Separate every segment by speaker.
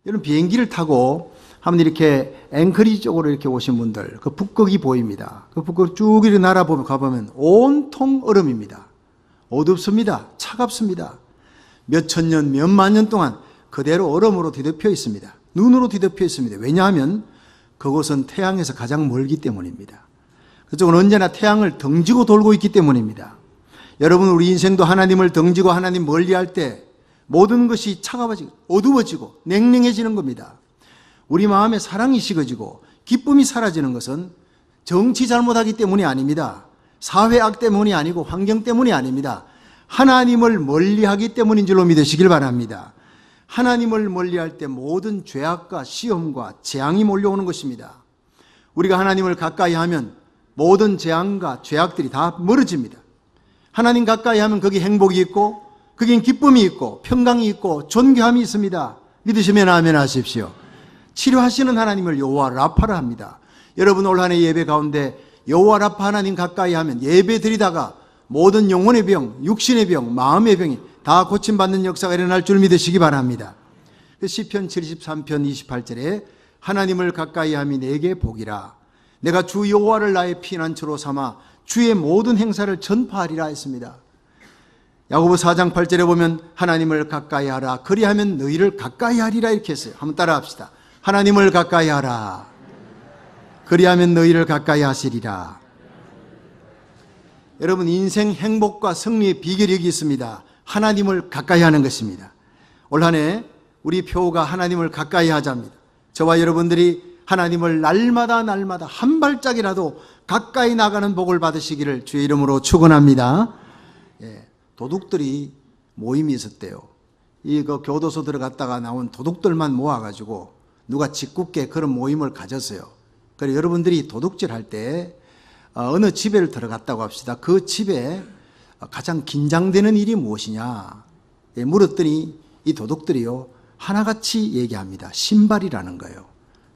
Speaker 1: 여러분 비행기를 타고 한번 이렇게 앵커리지 쪽으로 이렇게 오신 분들, 그 북극이 보입니다. 그 북극 쭉 이렇게 날아보면 가보면 온통 얼음입니다. 어둡습니다. 차갑습니다. 몇천 년, 몇만 년 동안 그대로 얼음으로 뒤덮여 있습니다. 눈으로 뒤덮여 있습니다. 왜냐하면 그곳은 태양에서 가장 멀기 때문입니다. 그쪽은 언제나 태양을 등지고 돌고 있기 때문입니다. 여러분, 우리 인생도 하나님을 등지고 하나님 멀리할 때 모든 것이 차가워지고 어두워지고 냉랭해지는 겁니다. 우리 마음에 사랑이 식어지고 기쁨이 사라지는 것은 정치 잘못하기 때문이 아닙니다. 사회악 때문이 아니고 환경 때문이 아닙니다. 하나님을 멀리하기 때문인 줄로 믿으시길 바랍니다. 하나님을 멀리할 때 모든 죄악과 시험과 재앙이 몰려오는 것입니다. 우리가 하나님을 가까이 하면 모든 재앙과 죄악들이 다 멀어집니다. 하나님 가까이 하면 거기 행복이 있고 거긴 기쁨이 있고 평강이 있고 존귀함이 있습니다. 믿으시면 아멘 하십시오. 치료하시는 하나님을 여호와 라파라 합니다. 여러분, 올 한 해 예배 가운데 여호와 라파 하나님 가까이 하면 예배 드리다가 모든 영혼의 병, 육신의 병, 마음의 병이 다 고침받는 역사가 일어날 줄 믿으시기 바랍니다. 시편 73편 28절에 하나님을 가까이 함이 내게 복이라. 내가 주 여호와를 나의 피난처로 삼아 주의 모든 행사를 전파하리라 했습니다. 야고보 4장 8절에 보면 하나님을 가까이 하라. 그리하면 너희를 가까이 하리라 이렇게 했어요. 한번 따라 합시다. 하나님을 가까이 하라. 그리하면 너희를 가까이 하시리라. 여러분, 인생 행복과 승리의 비결이 여기 있습니다. 하나님을 가까이 하는 것입니다. 올 한 해 우리 표가 하나님을 가까이 하자입니다. 저와 여러분들이 하나님을 날마다 한 발짝이라도 가까이 나가는 복을 받으시기를 주의 이름으로 축원합니다. 도둑들이 모임이 있었대요. 그 교도소 들어갔다가 나온 도둑들만 모아가지고 누가 짓궂게 그런 모임을 가졌어요. 그래서 여러분들이 도둑질 할 때 어느 집에 들어갔다고 합시다. 그 집에 가장 긴장되는 일이 무엇이냐 물었더니 이 도둑들이요 하나같이 얘기합니다. 신발이라는 거예요.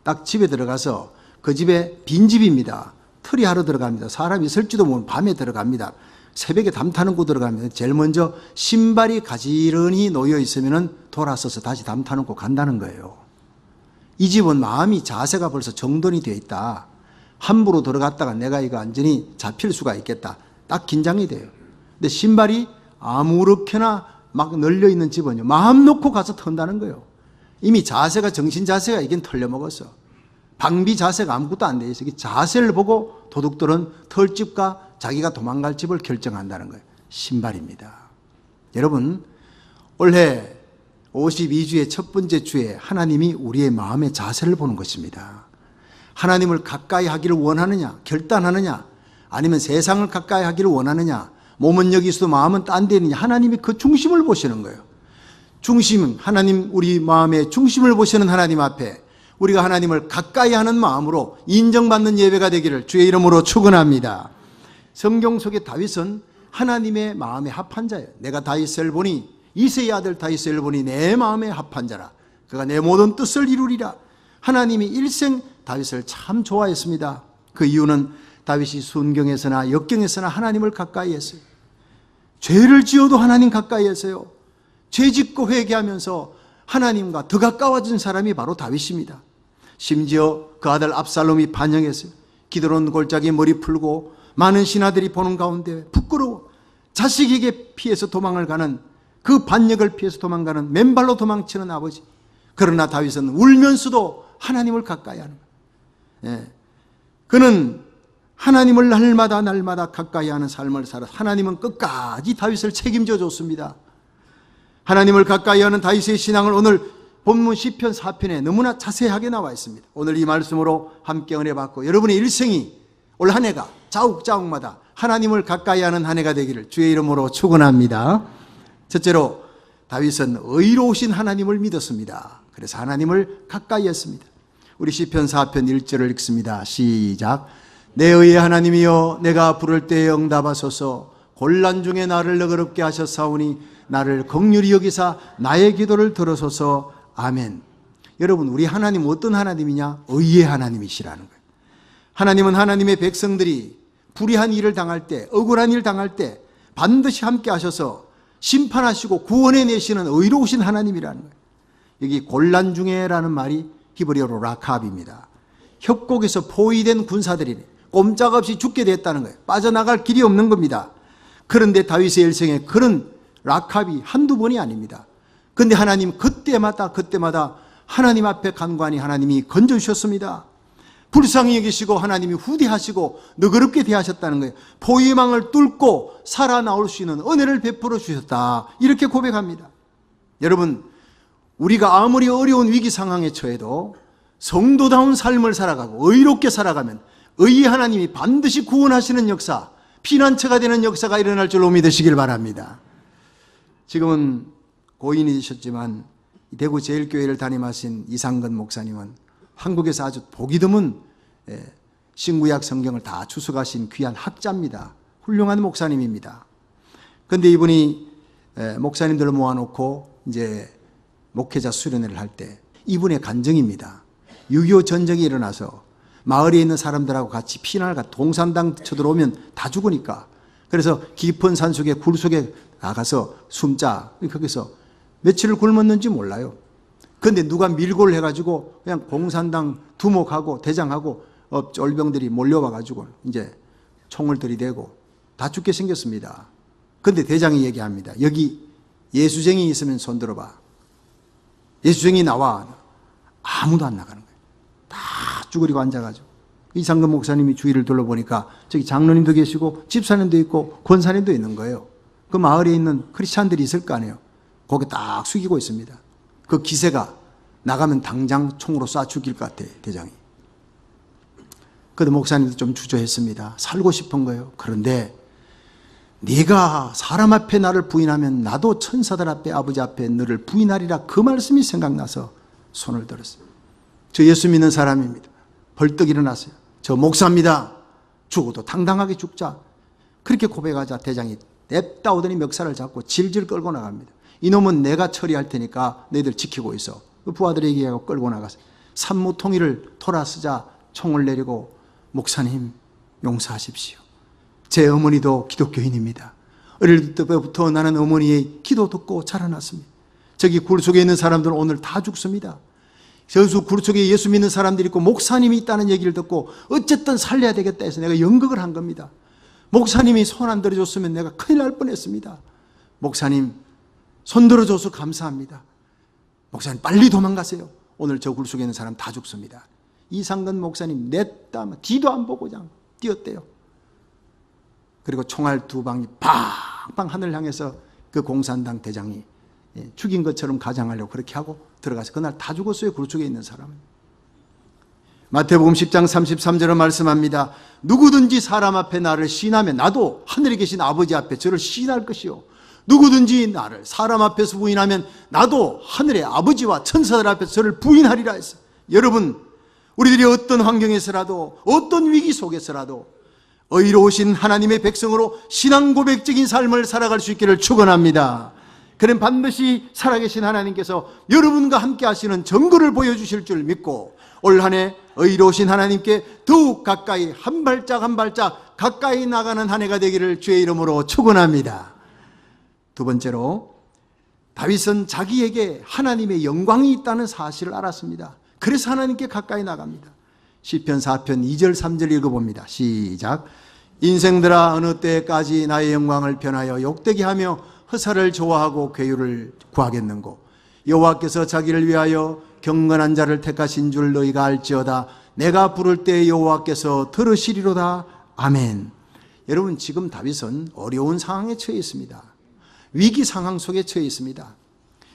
Speaker 1: 딱 집에 들어가서 그 집에 빈집입니다. 털이 하러 들어갑니다. 사람이 있을지도 모르는 밤에 들어갑니다. 새벽에 담 타는 곳 들어가면 제일 먼저 신발이 가지런히 놓여 있으면 돌아서서 다시 담 타는 곳 간다는 거예요. 이 집은 마음이 자세가 벌써 정돈이 되어 있다. 함부로 들어갔다가 내가 이거 완전히 잡힐 수가 있겠다. 딱 긴장이 돼요. 근데 신발이 아무렇게나 막 널려 있는 집은요 마음 놓고 가서 턴다는 거예요. 이미 자세가 정신 자세가 이긴 털려먹었어. 방비 자세가 아무것도 안 돼 있어. 자세를 보고 도둑들은 털집과 자기가 도망갈 집을 결정한다는 거예요. 신발입니다. 여러분, 올해 52주의 첫 번째 주에 하나님이 우리의 마음의 자세를 보는 것입니다. 하나님을 가까이 하기를 원하느냐, 결단하느냐, 아니면 세상을 가까이 하기를 원하느냐, 몸은 여기 있어도 마음은 딴 데 있느냐, 하나님이 그 중심을 보시는 거예요. 중심은 하나님, 우리 마음의 중심을 보시는 하나님 앞에 우리가 하나님을 가까이 하는 마음으로 인정받는 예배가 되기를 주의 이름으로 축원합니다. 성경 속의 다윗은 하나님의 마음에 합한 자예요. 내가 다윗을 보니 이새의 아들 다윗을 보니 내 마음에 합한 자라. 그가 내 모든 뜻을 이루리라. 하나님이 일생 다윗을 참 좋아했습니다. 그 이유는 다윗이 순경에서나 역경에서나 하나님을 가까이 했어요. 죄를 지어도 하나님 가까이 했어요. 죄 짓고 회개하면서 하나님과 더 가까워진 사람이 바로 다윗입니다. 심지어 그 아들 압살롬이 반영했어요. 기드론 골짜기 머리 풀고 많은 신하들이 보는 가운데 부끄러워 자식에게 피해서 도망을 가는 그 반역을 피해서 도망가는 맨발로 도망치는 아버지. 그러나 다윗은 울면서도 하나님을 가까이 하는 거예요. 그는 하나님을 날마다 가까이 하는 삶을 살아 하나님은 끝까지 다윗을 책임져 줬습니다. 하나님을 가까이 하는 다윗의 신앙을 오늘 본문 시편 4편에 너무나 자세하게 나와 있습니다. 오늘 이 말씀으로 함께 은혜 받고 여러분의 일생이 올 한 해가 자욱자욱마다 하나님을 가까이 하는 한 해가 되기를 주의 이름으로 축원합니다. 첫째로 다윗은 의로우신 하나님을 믿었습니다. 그래서 하나님을 가까이 했습니다. 우리 시편 4편 1절을 읽습니다. 시작. 내 의의 하나님이여 내가 부를 때에 응답하소서. 곤란 중에 나를 너그럽게 하셨사오니 나를 긍휼히 여기사 나의 기도를 들으소서. 아멘. 여러분, 우리 하나님 어떤 하나님이냐? 의의 하나님이시라는 거예요. 하나님은 하나님의 백성들이 불의한 일을 당할 때, 억울한 일을 당할 때 반드시 함께 하셔서 심판하시고 구원해내시는 의로우신 하나님이라는 거예요. 여기 곤란 중에라는 말이 히브리어로 라캅입니다. 협곡에서 포위된 군사들이 꼼짝없이 죽게 됐다는 거예요. 빠져나갈 길이 없는 겁니다. 그런데 다윗의 일생에 그런 라캅이 한두 번이 아닙니다. 그런데 하나님 그때마다 하나님 앞에 간구하니 하나님이 건져주셨습니다. 불쌍히 여기시고 하나님이 후대하시고 너그럽게 대하셨다는 거예요. 포위망을 뚫고 살아나올 수 있는 은혜를 베풀어 주셨다, 이렇게 고백합니다. 여러분, 우리가 아무리 어려운 위기 상황에 처해도 성도다운 삶을 살아가고 의롭게 살아가면 의의 하나님이 반드시 구원하시는 역사, 피난처가 되는 역사가 일어날 줄로 믿으시길 바랍니다. 지금은 고인이 되셨지만 대구 제일교회를 담임하신 이상근 목사님은 한국에서 아주 보기 드문 신구약 성경을 다 주석하신 귀한 학자입니다. 훌륭한 목사님입니다. 그런데 이분이 목사님들을 모아놓고 이제 목회자 수련회를 할 때 이분의 간증입니다. 6.25 전쟁이 일어나서 마을에 있는 사람들하고 같이 피난을 가 동산당 쳐들어오면 다 죽으니까, 그래서 깊은 산속에 굴 속에 나가서 숨자, 거기서 며칠을 굶었는지 몰라요. 그런데 누가 밀고를 해가지고 그냥 공산당 두목하고 대장하고 쫄병들이 몰려와가지고 이제 총을 들이대고 다 죽게 생겼습니다. 그런데 대장이 얘기합니다. 여기 예수쟁이 있으면 손 들어봐. 예수쟁이 나와. 아무도 안 나가는 거예요. 다 쭈그리고 앉아가지고. 이상근 목사님이 주위를 둘러보니까 저기 장로님도 계시고 집사님도 있고 권사님도 있는 거예요. 그 마을에 있는 크리스찬들이 있을 거 아니에요. 거기 딱 숙이고 있습니다. 그 기세가 나가면 당장 총으로 쏴 죽일 것 같아, 대장이. 그래도 목사님도 좀 주저했습니다. 살고 싶은 거예요. 그런데 네가 사람 앞에 나를 부인하면 나도 천사들 앞에 아버지 앞에 너를 부인하리라, 그 말씀이 생각나서 손을 들었어요. 저 예수 믿는 사람입니다. 벌떡 일어났어요. 저 목사입니다. 죽어도 당당하게 죽자. 그렇게 고백하자 대장이 냅다 오더니 멱살을 잡고 질질 끌고 나갑니다. 이놈은 내가 처리할 테니까 너희들 지키고 있어. 부하들이 얘기하고 끌고 나갔어요. 산무통일을 돌아서자 총을 내리고, 목사님 용서하십시오. 제 어머니도 기독교인입니다. 어릴 때부터 나는 어머니의 기도 듣고 자라났습니다. 저기 굴 속에 있는 사람들은 오늘 다 죽습니다. 저수 굴 속에 예수 믿는 사람들이 있고 목사님이 있다는 얘기를 듣고 어쨌든 살려야 되겠다 해서 내가 연극을 한 겁니다. 목사님이 손 안 들어줬으면 내가 큰일 날 뻔했습니다. 목사님 손 들어줘서 감사합니다. 목사님 빨리 도망가세요. 오늘 저 굴 속에 있는 사람 다 죽습니다. 이상근 목사님 냈다 뒤도 안 보고 그냥 뛰었대요. 그리고 총알 2방이 팡팡 하늘 향해서 그 공산당 대장이 죽인 것처럼 가장하려고 그렇게 하고 들어가서 그날 다 죽었어요. 굴 속에 있는 사람은. 마태복음 10장 33절에 말씀합니다. 누구든지 사람 앞에 나를 시인하면 나도 하늘에 계신 아버지 앞에 저를 시인할 것이요, 누구든지 나를 사람 앞에서 부인하면 나도 하늘의 아버지와 천사들 앞에서 저를 부인하리라 했어요. 여러분, 우리들이 어떤 환경에서라도 어떤 위기 속에서라도 의로우신 하나님의 백성으로 신앙 고백적인 삶을 살아갈 수 있기를 축원합니다. 그는 반드시 살아계신 하나님께서 여러분과 함께 하시는 증거를 보여주실 줄 믿고 올 한 해 의로우신 하나님께 더욱 가까이 한 발짝 한 발짝 가까이 나가는 한 해가 되기를 주의 이름으로 축원합니다. 두 번째로, 다윗은 자기에게 하나님의 영광이 있다는 사실을 알았습니다. 그래서 하나님께 가까이 나갑니다. 시편 4편 2절 3절 읽어봅니다. 시작. 인생들아 어느 때까지 나의 영광을 변하여 욕되게 하며 허사를 좋아하고 괴유를 구하겠는고. 여호와께서 자기를 위하여 경건한 자를 택하신 줄 너희가 알지어다. 내가 부를 때 여호와께서 들으시리로다. 아멘. 여러분, 지금 다윗은 어려운 상황에 처해 있습니다. 위기 상황 속에 처해 있습니다.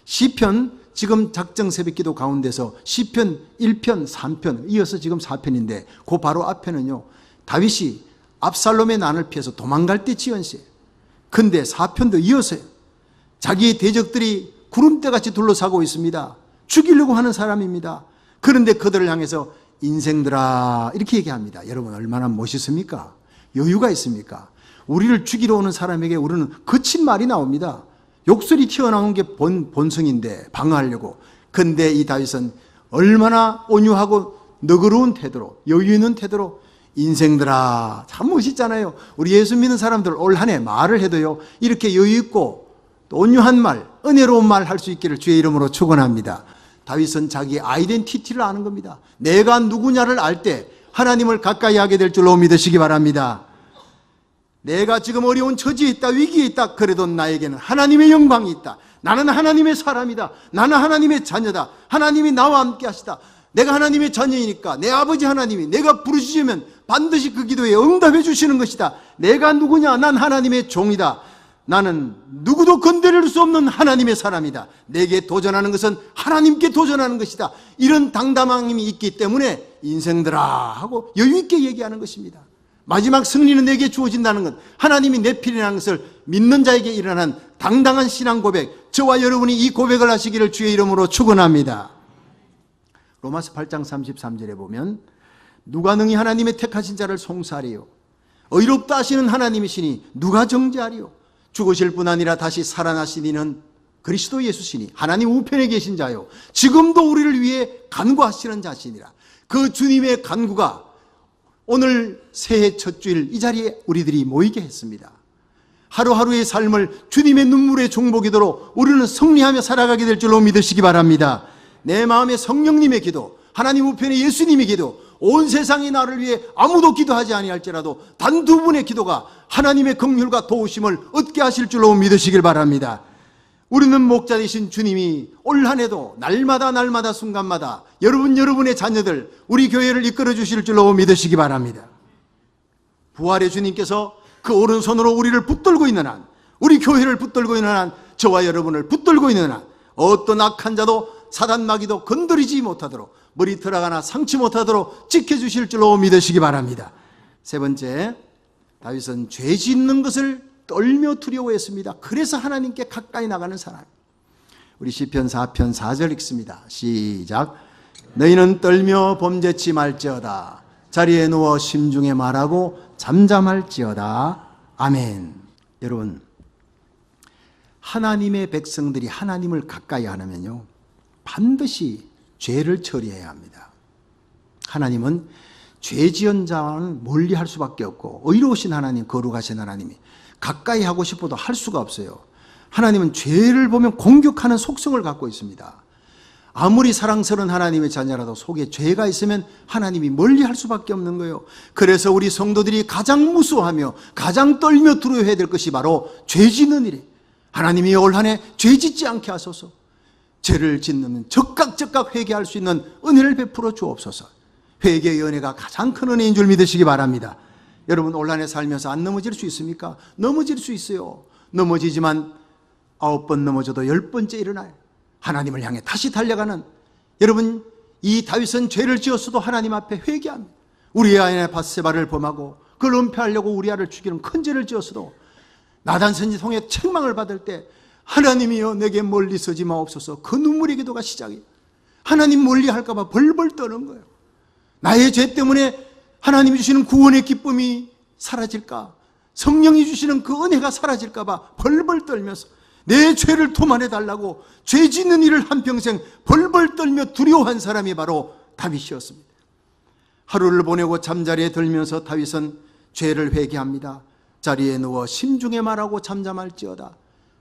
Speaker 1: 시편, 지금 작정 새벽기도 가운데서 시편 1편, 3편, 이어서 지금 4편인데 그 바로 앞에는요, 다윗이 압살롬의 난을 피해서 도망갈 때 지은 시예요. 근데 4편도 이어서요. 자기의 대적들이 구름대같이 둘러싸고 있습니다. 죽이려고 하는 사람입니다. 그런데 그들을 향해서 인생들아 이렇게 얘기합니다. 여러분, 얼마나 멋있습니까? 여유가 있습니까? 우리를 죽이러 오는 사람에게 우리는 거친 말이 나옵니다. 욕설이 튀어나온 게 본성인데 방어하려고. 근데 이 다윗은 얼마나 온유하고 너그러운 태도로, 여유 있는 태도로, 인생들아, 참 멋있잖아요. 우리 예수 믿는 사람들 올 한 해 말을 해도요, 이렇게 여유 있고 또 온유한 말, 은혜로운 말 할 수 있기를 주의 이름으로 축원합니다. 다윗은 자기의 아이덴티티를 아는 겁니다. 내가 누구냐를 알 때 하나님을 가까이 하게 될 줄로 믿으시기 바랍니다. 내가 지금 어려운 처지에 있다, 위기에 있다, 그래도 나에게는 하나님의 영광이 있다. 나는 하나님의 사람이다. 나는 하나님의 자녀다. 하나님이 나와 함께 하시다. 내가 하나님의 자녀이니까 내 아버지 하나님이 내가 부르시면 반드시 그 기도에 응답해 주시는 것이다. 내가 누구냐? 난 하나님의 종이다. 나는 누구도 건드릴 수 없는 하나님의 사람이다. 내게 도전하는 것은 하나님께 도전하는 것이다. 이런 당당함이 있기 때문에 인생들아 하고 여유 있게 얘기하는 것입니다. 마지막 승리는 내게 주어진다는 것, 하나님이 내 필이라는 것을 믿는 자에게 일어난 당당한 신앙 고백, 저와 여러분이 이 고백을 하시기를 주의 이름으로 축원합니다. 로마서 8장 33절에 보면 누가 능히 하나님의 택하신 자를 송사하리요? 의롭다 하시는 하나님이시니 누가 정죄하리요? 죽으실 뿐 아니라 다시 살아나신 이는 그리스도 예수시니 하나님 우편에 계신 자요 지금도 우리를 위해 간구하시는 자시니라. 그 주님의 간구가 오늘 새해 첫 주일 이 자리에 우리들이 모이게 했습니다. 하루하루의 삶을 주님의 눈물의 종복이도록 우리는 승리하며 살아가게 될 줄로 믿으시기 바랍니다. 내 마음에 성령님의 기도, 하나님 우편에 예수님의 기도, 온 세상이 나를 위해 아무도 기도하지 아니할지라도 단 두 분의 기도가 하나님의 긍휼과 도우심을 얻게 하실 줄로 믿으시길 바랍니다. 우리는 목자 되신 주님이 올 한 해도 날마다 순간마다 여러분의 자녀들, 우리 교회를 이끌어 주실 줄로 믿으시기 바랍니다. 부활의 주님께서 그 오른손으로 우리를 붙들고 있는 한, 우리 교회를 붙들고 있는 한, 저와 여러분을 붙들고 있는 한 어떤 악한 자도 사단 마귀도 건드리지 못하도록, 머리털 하나 상치 못하도록 지켜주실 줄로 믿으시기 바랍니다. 세 번째, 다윗은 죄 짓는 것을 떨며 두려워했습니다. 그래서 하나님께 가까이 나가는 사람. 우리 시편 4편 4절 읽습니다. 시작. 너희는 떨며 범죄치 말지어다. 자리에 누워 심중에 말하고 잠잠할지어다. 아멘. 여러분, 하나님의 백성들이 하나님을 가까이 하려면요 반드시 죄를 처리해야 합니다. 하나님은 죄 지은 자는 멀리할 수밖에 없고, 의로우신 하나님, 거룩하신 하나님이 가까이 하고 싶어도 할 수가 없어요. 하나님은 죄를 보면 공격하는 속성을 갖고 있습니다. 아무리 사랑스러운 하나님의 자녀라도 속에 죄가 있으면 하나님이 멀리할 수밖에 없는 거예요. 그래서 우리 성도들이 가장 무서워하며 가장 떨며 두려워해야 될 것이 바로 죄 짓는 일이에요. 하나님이 올 한 해 죄 짓지 않게 하소서. 죄를 짓는 적각 회개할 수 있는 은혜를 베풀어 주옵소서. 회개의 은혜가 가장 큰 은혜인 줄 믿으시기 바랍니다. 여러분, 올 한 해 살면서 안 넘어질 수 있습니까? 넘어질 수 있어요. 넘어지지만 9번 넘어져도 10번째 일어나요. 하나님을 향해 다시 달려가는, 여러분, 이 다윗은 죄를 지었어도 하나님 앞에 회개합니다. 우리의 아내 밧세바를 범하고 그걸 은폐하려고 우리아를 죽이는 큰 죄를 지었어도 나단 선지 통해 책망을 받을 때 하나님이여 내게 멀리 서지 마옵소서. 그 눈물의 기도가 시작이에요. 하나님 멀리 할까 봐 벌벌 떠는 거예요. 나의 죄 때문에 하나님이 주시는 구원의 기쁨이 사라질까? 성령이 주시는 그 은혜가 사라질까 봐 벌벌 떨면서 내 죄를 도만해 달라고 죄 짓는 일을 한평생 벌벌 떨며 두려워한 사람이 바로 다윗이었습니다. 하루를 보내고 잠자리에 들면서 다윗은 죄를 회개합니다. 자리에 누워 심중에 말하고 잠잠할지어다.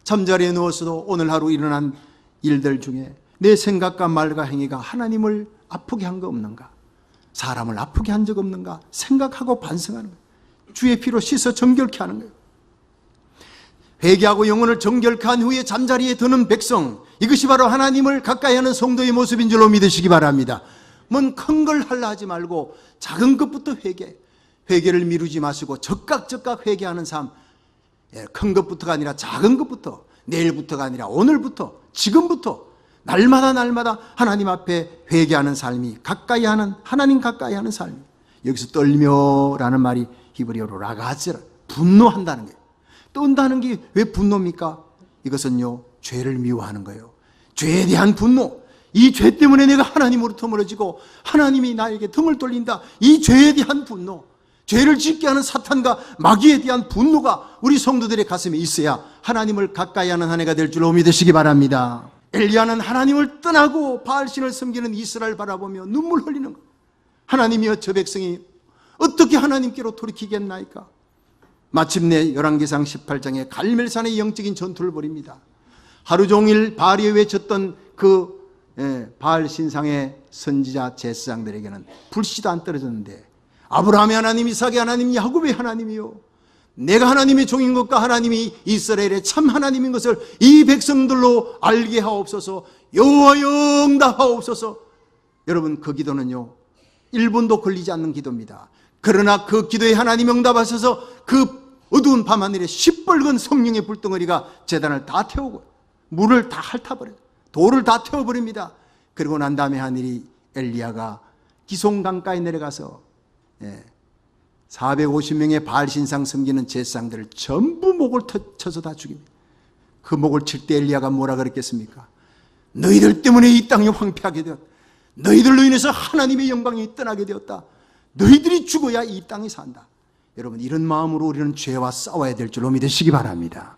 Speaker 1: 잠자리에 누웠어도 오늘 하루 일어난 일들 중에 내 생각과 말과 행위가 하나님을 아프게 한 거 없는가? 사람을 아프게 한 적 없는가? 생각하고 반성하는 거예요. 주의 피로 씻어 정결케 하는 거예요. 회개하고 영혼을 정결케 한 후에 잠자리에 드는 백성, 이것이 바로 하나님을 가까이 하는 성도의 모습인 줄로 믿으시기 바랍니다. 뭔 큰 걸 하려 하지 말고 작은 것부터 회개를 미루지 마시고 적각 회개하는 삶, 큰 것부터가 아니라 작은 것부터, 내일부터가 아니라 오늘부터, 지금부터 날마다 하나님 앞에 회개하는 삶이 가까이 하는, 하나님 가까이 하는 삶이. 여기서 떨며라는 말이 히브리어로 라가즈라, 분노한다는 거예요. 떤다는 게 왜 분노입니까? 이것은요 죄를 미워하는 거예요. 죄에 대한 분노, 이 죄 때문에 내가 하나님으로부터 멀어지고 하나님이 나에게 등을 돌린다, 이 죄에 대한 분노, 죄를 짓게 하는 사탄과 마귀에 대한 분노가 우리 성도들의 가슴에 있어야 하나님을 가까이 하는 한 해가 될 줄로 믿으시기 바랍니다. 엘리야는 하나님을 떠나고 바알신을 섬기는 이스라엘 바라보며 눈물 흘리는 것. 하나님이여 저 백성이 어떻게 하나님께로 돌이키겠나이까? 마침내 열왕기상 18장에 갈멜산의 영적인 전투를 벌입니다. 하루 종일 바알에 외쳤던 그 바알 신상의 선지자 제사장들에게는 불씨도 안 떨어졌는데, 아브라함의 하나님, 이삭의 하나님, 야곱의 하나님이요, 내가 하나님의 종인 것과 하나님이 이스라엘의 참 하나님인 것을 이 백성들로 알게 하옵소서, 여호와여 응답하옵소서. 여러분, 그 기도는요 1분도 걸리지 않는 기도입니다. 그러나 그 기도에 하나님 응답하셔서 그 어두운 밤하늘에 시뻘건 성령의 불덩어리가 제단을 다 태우고 물을 다 핥아버려요. 돌을 다 태워버립니다. 그리고 난 다음에 하늘이 엘리야가 기송강가에 내려가서 450명의 바알 신상 섬기는 제사장들을 전부 목을 쳐서 다 죽입니다. 그 목을 칠 때 엘리야가 뭐라 그랬겠습니까? 너희들 때문에 이 땅이 황폐하게 되었다. 너희들로 인해서 하나님의 영광이 떠나게 되었다. 너희들이 죽어야 이 땅이 산다. 여러분, 이런 마음으로 우리는 죄와 싸워야 될 줄로 믿으시기 바랍니다.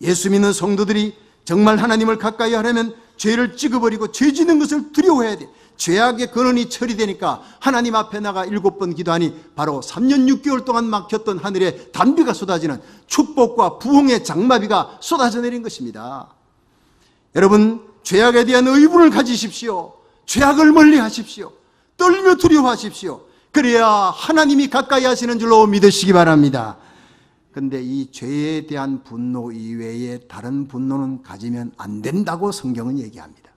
Speaker 1: 예수 믿는 성도들이 정말 하나님을 가까이 하려면 죄를 찍어버리고 죄 짓는 것을 두려워해야 돼. 죄악의 근원이 처리되니까 하나님 앞에 나가 7번 기도하니 바로 3년 6개월 동안 막혔던 하늘에 단비가 쏟아지는 축복과 부흥의 장마비가 쏟아져 내린 것입니다. 여러분, 죄악에 대한 의분을 가지십시오. 죄악을 멀리 하십시오. 떨며 두려워하십시오. 그래야 하나님이 가까이 하시는 줄로 믿으시기 바랍니다. 그런데 이 죄에 대한 분노 이외에 다른 분노는 가지면 안 된다고 성경은 얘기합니다.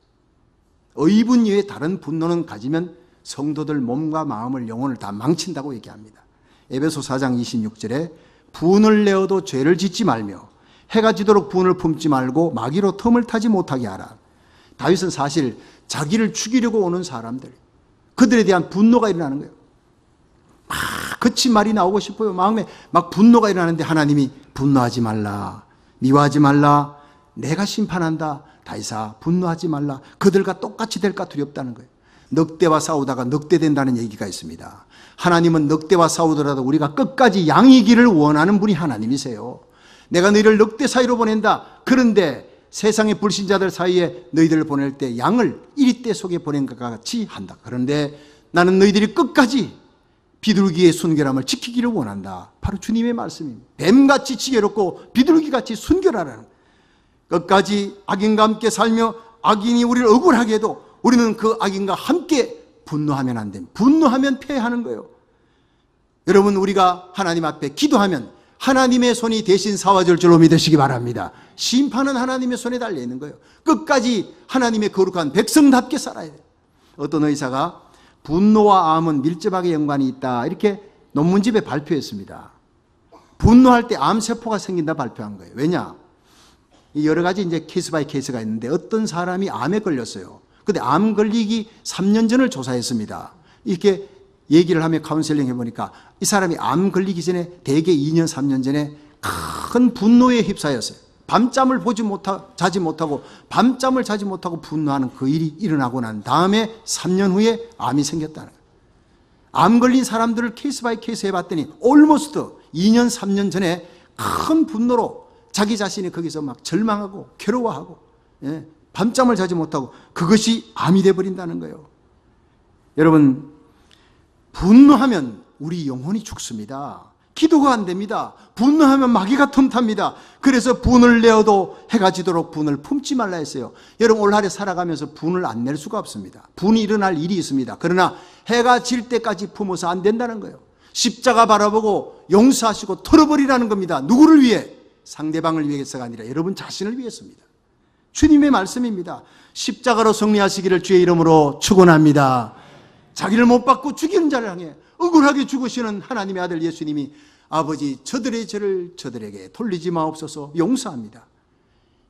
Speaker 1: 의분 이외에 다른 분노는 가지면 성도들 몸과 마음을, 영혼을 다 망친다고 얘기합니다. 에베소 4장 26절에 분을 내어도 죄를 짓지 말며 해가 지도록 분을 품지 말고 마귀로 틈을 타지 못하게 하라. 다윗은 사실 자기를 죽이려고 오는 사람들, 그들에 대한 분노가 일어나는 거예요. 막 거친 말이 나오고 싶어요. 마음에 막 분노가 일어나는데 하나님이 분노하지 말라, 미워하지 말라, 내가 심판한다. 다윗아, 분노하지 말라. 그들과 똑같이 될까 두렵다는 거예요. 늑대와 싸우다가 늑대된다는 얘기가 있습니다. 하나님은 늑대와 싸우더라도 우리가 끝까지 양이기를 원하는 분이 하나님이세요. 내가 너희를 늑대 사이로 보낸다. 그런데 세상의 불신자들 사이에 너희들을 보낼 때 양을 이리떼 속에 보낸 것과 같이 한다. 그런데 나는 너희들이 끝까지 비둘기의 순결함을 지키기를 원한다. 바로 주님의 말씀입니다. 뱀같이 지혜롭고 비둘기같이 순결하라는 거예요. 끝까지 악인과 함께 살며 악인이 우리를 억울하게 해도 우리는 그 악인과 함께 분노하면 안 됩니다. 분노하면 패하는 거예요. 여러분, 우리가 하나님 앞에 기도하면 하나님의 손이 대신 사와줄 줄로 믿으시기 바랍니다. 심판은 하나님의 손에 달려있는 거예요. 끝까지 하나님의 거룩한 백성답게 살아야 돼요. 어떤 의사가 분노와 암은 밀접하게 연관이 있다, 이렇게 논문집에 발표했습니다. 분노할 때 암세포가 생긴다 발표한 거예요. 왜냐? 여러 가지 이제 케이스 바이 케이스가 있는데 어떤 사람이 암에 걸렸어요. 근데 암 걸리기 3년 전을 조사했습니다. 이렇게 얘기를 하며 카운셀링 해보니까 이 사람이 암 걸리기 전에 대개 2년, 3년 전에 큰 분노에 휩싸였어요. 밤잠을 자지 못하고 밤잠을 자지 못하고 분노하는 그 일이 일어나고 난 다음에 3년 후에 암이 생겼다는 거예요. 암 걸린 사람들을 케이스 바이 케이스 해봤더니 almost 2년, 3년 전에 큰 분노로 자기 자신이 거기서 막 절망하고 괴로워하고 밤잠을 자지 못하고 그것이 암이 돼버린다는 거예요. 여러분, 분노하면 우리 영혼이 죽습니다. 기도가 안 됩니다. 분노하면 마귀가 틈탑니다. 그래서 분을 내어도 해가 지도록 분을 품지 말라 했어요. 여러분, 올하루 살아가면서 분을 안 낼 수가 없습니다. 분이 일어날 일이 있습니다. 그러나 해가 질 때까지 품어서 안 된다는 거예요. 십자가 바라보고 용서하시고 털어버리라는 겁니다. 누구를 위해? 상대방을 위해서가 아니라 여러분 자신을 위해서입니다. 주님의 말씀입니다. 십자가로 승리하시기를 주의 이름으로 축원합니다. 자기를 못 받고 죽이는 자를 향해 억울하게 죽으시는 하나님의 아들 예수님이 아버지, 저들의 죄를 저들에게 돌리지 마옵소서 용서합니다.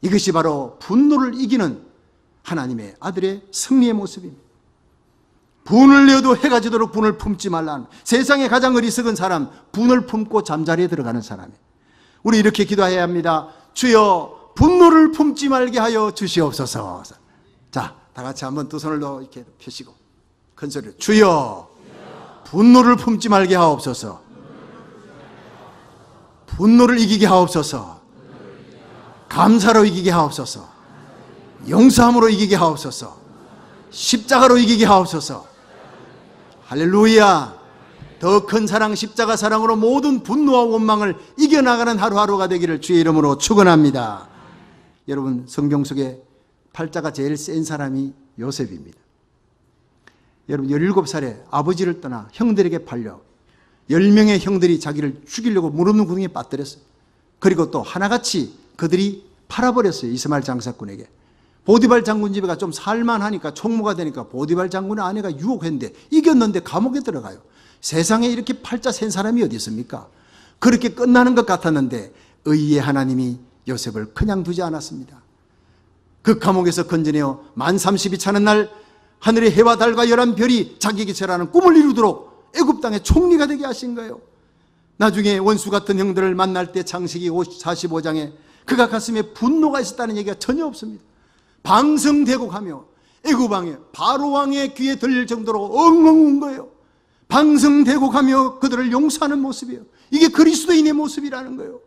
Speaker 1: 이것이 바로 분노를 이기는 하나님의 아들의 승리의 모습입니다. 분을 내어도 해가 지도록 분을 품지 말라는, 세상에 가장 어리석은 사람, 분을 품고 잠자리에 들어가는 사람이에요. 우리 이렇게 기도해야 합니다. 주여, 분노를 품지 말게 하여 주시옵소서. 자, 다 같이 한번 두 손을 이렇게 펴시고 큰 소리로 주여, 분노를 품지 말게 하옵소서. 분노를 이기게 하옵소서. 감사로 이기게 하옵소서. 용서함으로 이기게 하옵소서. 십자가로 이기게 하옵소서. 할렐루야. 더 큰 사랑, 십자가 사랑으로 모든 분노와 원망을 이겨나가는 하루하루가 되기를 주의 이름으로 축원합니다. 여러분, 성경 속에 팔자가 제일 센 사람이 요셉입니다. 여러분 17살에 아버지를 떠나 형들에게 팔려 10명의 형들이 자기를 죽이려고 물 없는 구덩이에 빠뜨렸어요. 그리고 또 하나같이 그들이 팔아버렸어요. 이스마엘 장사꾼에게. 보디발 장군 집에가 좀 살만하니까 총무가 되니까 보디발 장군의 아내가 유혹했는데 이겼는데 감옥에 들어가요. 세상에 이렇게 팔자 센 사람이 어디 있습니까? 그렇게 끝나는 것 같았는데 의의 하나님이 요셉을 그냥 두지 않았습니다. 그 감옥에서 건져내어 만 30이 차는 날 하늘의 해와 달과 11별이 자기에게 절하는 꿈을 이루도록 애굽 땅의 총리가 되게 하신 거예요. 나중에 원수 같은 형들을 만날 때 창세기 45장에 그가 가슴에 분노가 있었다는 얘기가 전혀 없습니다. 방성되고 가며 애굽 왕의 바로 왕의 귀에 들릴 정도로 엉엉 운 거예요. 방성되고 가며 그들을 용서하는 모습이에요. 이게 그리스도인의 모습이라는 거예요.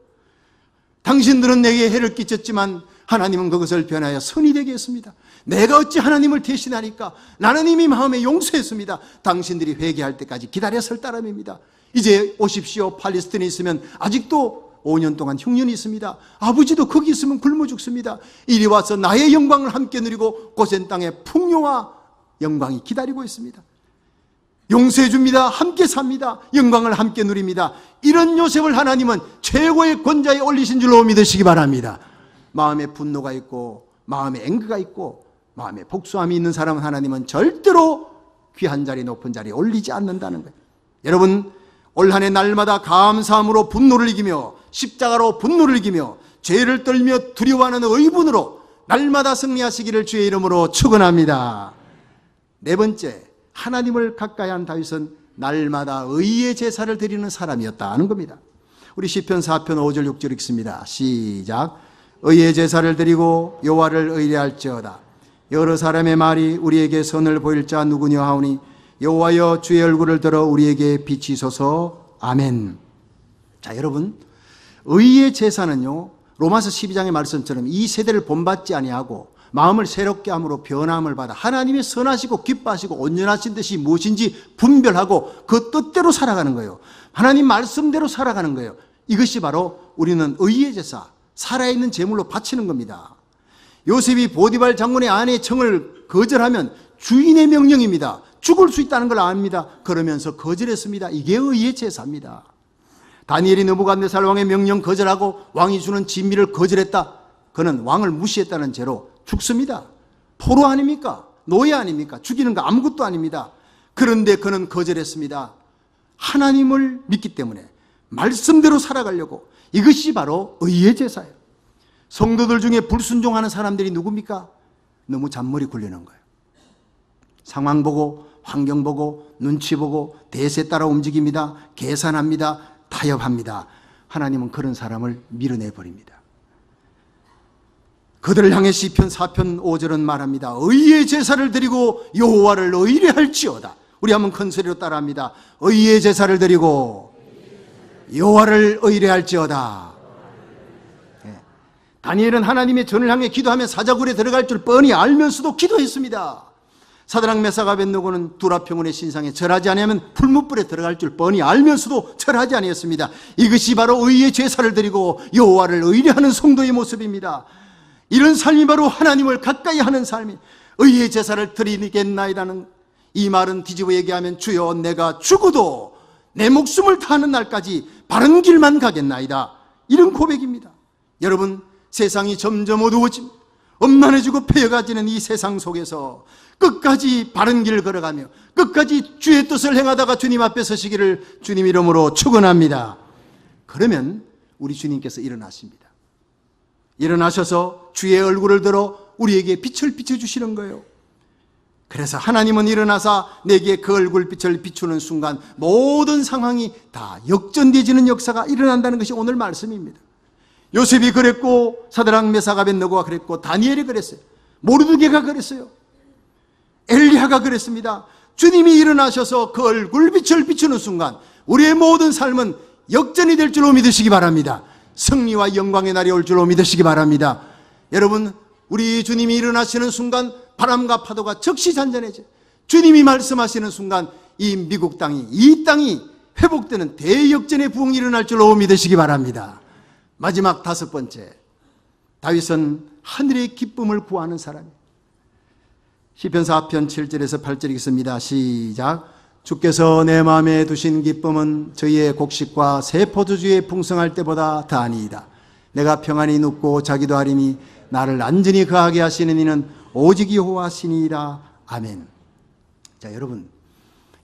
Speaker 1: 당신들은 내게 해를 끼쳤지만 하나님은 그것을 변하여 선이 되게 했습니다. 내가 어찌 하나님을 대신하니까 나는 이미 마음에 용서했습니다. 당신들이 회개할 때까지 기다렸을 따름입니다. 이제 오십시오. 팔레스틴에 있으면 아직도 5년 동안 흉년이 있습니다. 아버지도 거기 있으면 굶어 죽습니다. 이리 와서 나의 영광을 함께 누리고 고센 땅의 풍요와 영광이 기다리고 있습니다. 용서해 줍니다. 함께 삽니다. 영광을 함께 누립니다. 이런 요셉을 하나님은 최고의 권자에 올리신 줄로 믿으시기 바랍니다. 마음에 분노가 있고 마음에 앵그가 있고 마음에 복수함이 있는 사람은 하나님은 절대로 귀한 자리 높은 자리에 올리지 않는다는 거예요. 여러분 올 한 해 날마다 감사함으로 분노를 이기며 십자가로 분노를 이기며 죄를 떨며 두려워하는 의분으로 날마다 승리하시기를 주의 이름으로 축원합니다. 네 번째, 하나님을 가까이 한 다윗은 날마다 의의 제사를 드리는 사람이었다는 겁니다. 우리 시편 4편 5절 6절 읽습니다. 시작. 의의 제사를 드리고 여호와를 의뢰할지어다. 여러 사람의 말이 우리에게 선을 보일 자 누구냐 하오니 여호와여 주의 얼굴을 들어 우리에게 비치소서. 아멘. 자, 여러분 의의 제사는요 로마서 12장의 말씀처럼 이 세대를 본받지 아니하고 마음을 새롭게 함으로 변함을 받아 하나님의 선하시고 기뻐하시고 온전하신 뜻이 무엇인지 분별하고 그 뜻대로 살아가는 거예요. 하나님 말씀대로 살아가는 거예요. 이것이 바로 우리는 의의 제사, 살아있는 제물로 바치는 겁니다. 요셉이 보디발 장군의 아내의 청을 거절하면 주인의 명령입니다. 죽을 수 있다는 걸 압니다. 그러면서 거절했습니다. 이게 의의 제사입니다. 다니엘이 느부갓네살 왕의 명령 거절하고 왕이 주는 진미를 거절했다. 그는 왕을 무시했다는 죄로 죽습니다. 포로 아닙니까? 노예 아닙니까? 죽이는 거 아무것도 아닙니다. 그런데 그는 거절했습니다. 하나님을 믿기 때문에 말씀대로 살아가려고. 이것이 바로 의의 제사예요. 성도들 중에 불순종하는 사람들이 누굽니까? 너무 잔머리 굴리는 거예요. 상황 보고 환경 보고 눈치 보고 대세 따라 움직입니다. 계산합니다. 타협합니다. 하나님은 그런 사람을 밀어내버립니다. 그들을 향해 시편 4편 5절은 말합니다. 의의 제사를 드리고 여호와를 의뢰할지어다. 우리 한번 큰 소리로 따라합니다. 의의 제사를 드리고 여호와를 의뢰할지어다. 네. 다니엘은 하나님의 전을 향해 기도하며 사자굴에 들어갈 줄 뻔히 알면서도 기도했습니다. 사드락 메삭 아벳느고는 두라평원의 신상에 절하지 아니하면 풀무불에 들어갈 줄 뻔히 알면서도 절하지 아니했습니다. 이것이 바로 의의 제사를 드리고 여호와를 의뢰하는 성도의 모습입니다. 이런 삶이 바로 하나님을 가까이 하는 삶이 의의 제사를 드리겠나이다는 이 말은 뒤집어 얘기하면 주여 내가 죽어도 내 목숨을 다하는 날까지 바른 길만 가겠나이다. 이런 고백입니다. 여러분 세상이 점점 어두워집니다. 엄난해지고 폐허가지는 이 세상 속에서 끝까지 바른 길을 걸어가며 끝까지 주의 뜻을 행하다가 주님 앞에 서시기를 주님 이름으로 축원합니다. 그러면 우리 주님께서 일어나십니다. 일어나셔서 주의 얼굴을 들어 우리에게 빛을 비춰주시는 거예요. 그래서 하나님은 일어나사 내게 그 얼굴빛을 비추는 순간 모든 상황이 다 역전되어지는 역사가 일어난다는 것이 오늘 말씀입니다. 요셉이 그랬고 사드락 메삭 아벳느고가 그랬고 다니엘이 그랬어요. 모르드게가 그랬어요. 엘리야가 그랬습니다. 주님이 일어나셔서 그 얼굴빛을 비추는 순간 우리의 모든 삶은 역전이 될 줄로 믿으시기 바랍니다. 승리와 영광의 날이 올 줄로 믿으시기 바랍니다. 여러분 우리 주님이 일어나시는 순간 바람과 파도가 즉시 잔잔해져요. 주님이 말씀하시는 순간 이 미국 땅이 이 땅이 회복되는 대역전의 부흥이 일어날 줄로 믿으시기 바랍니다. 마지막 다섯 번째, 다윗은 하늘의 기쁨을 구하는 사람이에요. 시편 4편 7절에서 8절 읽습니다. 시작. 주께서 내 마음에 두신 기쁨은 저희의 곡식과 새 포도주의 풍성할 때보다 더하니이다. 내가 평안히 눕고 자기도 하리니 나를 안전히 거하게 하시는 이는 오직 여호와시니이다. 아멘. 자, 여러분,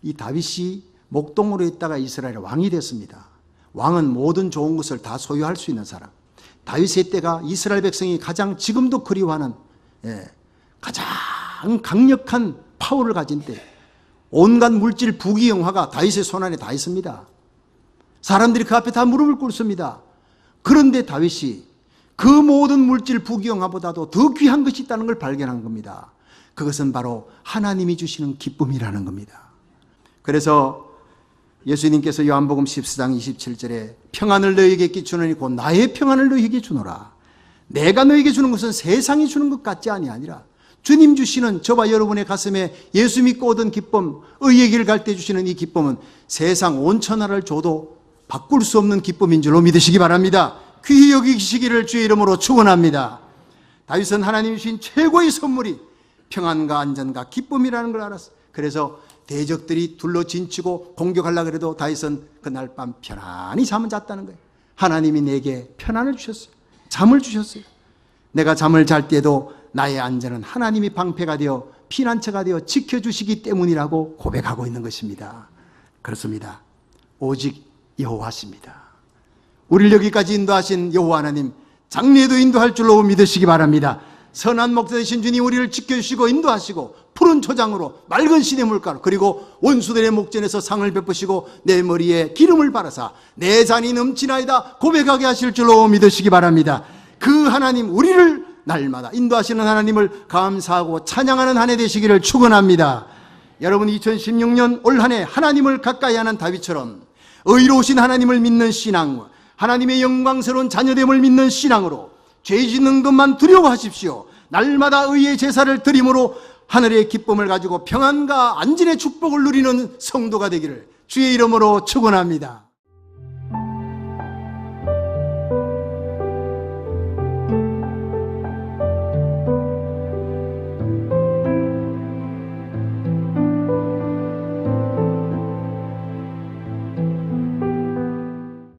Speaker 1: 이 다윗이 목동으로 있다가 이스라엘의 왕이 됐습니다. 왕은 모든 좋은 것을 다 소유할 수 있는 사람. 다윗의 때가 이스라엘 백성이 가장 지금도 그리워하는 가장 강력한 파워를 가진 때, 온갖 물질 부귀영화가 다윗의 손안에 다 있습니다. 사람들이 그 앞에 다 무릎을 꿇습니다. 그런데 다윗이 그 모든 물질 부귀영화보다도 더 귀한 것이 있다는 걸 발견한 겁니다. 그것은 바로 하나님이 주시는 기쁨이라는 겁니다. 그래서 예수님께서 요한복음 14장 27절에 평안을 너희에게 끼치노니 곧 나의 평안을 너희에게 주노라. 내가 너희에게 주는 것은 세상이 주는 것 같지 아니하니라. 주님 주시는 저와 여러분의 가슴에 예수 믿고 얻은 기쁨, 의의 길 갈 때 주시는 이 기쁨은 세상 온 천하를 줘도 바꿀 수 없는 기쁨인 줄로 믿으시기 바랍니다. 귀히 여기시기를 주의 이름으로 축원합니다. 다윗은 하나님이 주신 최고의 선물이 평안과 안전과 기쁨이라는 걸 알았어요. 그래서 대적들이 둘러 진치고 공격하려고 해도 다윗은 그날 밤 편안히 잠을 잤다는 거예요. 하나님이 내게 편안을 주셨어요. 잠을 주셨어요. 내가 잠을 잘 때도 나의 안전은 하나님이 방패가 되어 피난처가 되어 지켜주시기 때문이라고 고백하고 있는 것입니다. 그렇습니다. 오직 여호와십니다. 우리를 여기까지 인도하신 여호와 하나님, 장래에도 인도할 줄로 믿으시기 바랍니다. 선한 목자 되신 주님 우리를 지켜주시고 인도하시고 푸른 초장으로 맑은 시냇물가로 그리고 원수들의 목전에서 상을 베푸시고 내 머리에 기름을 바라사 내 잔이 넘치나이다 고백하게 하실 줄로 믿으시기 바랍니다. 그 하나님, 우리를 날마다 인도하시는 하나님을 감사하고 찬양하는 한 해 되시기를 축원합니다. 여러분, 2016년 올 한 해 하나님을 가까이 하는 다윗처럼 의로우신 하나님을 믿는 신앙, 하나님의 영광스러운 자녀됨을 믿는 신앙으로 죄 짓는 것만 두려워하십시오. 날마다 의의 제사를 드림으로 하늘의 기쁨을 가지고 평안과 안전의 축복을 누리는 성도가 되기를 주의 이름으로 축원합니다.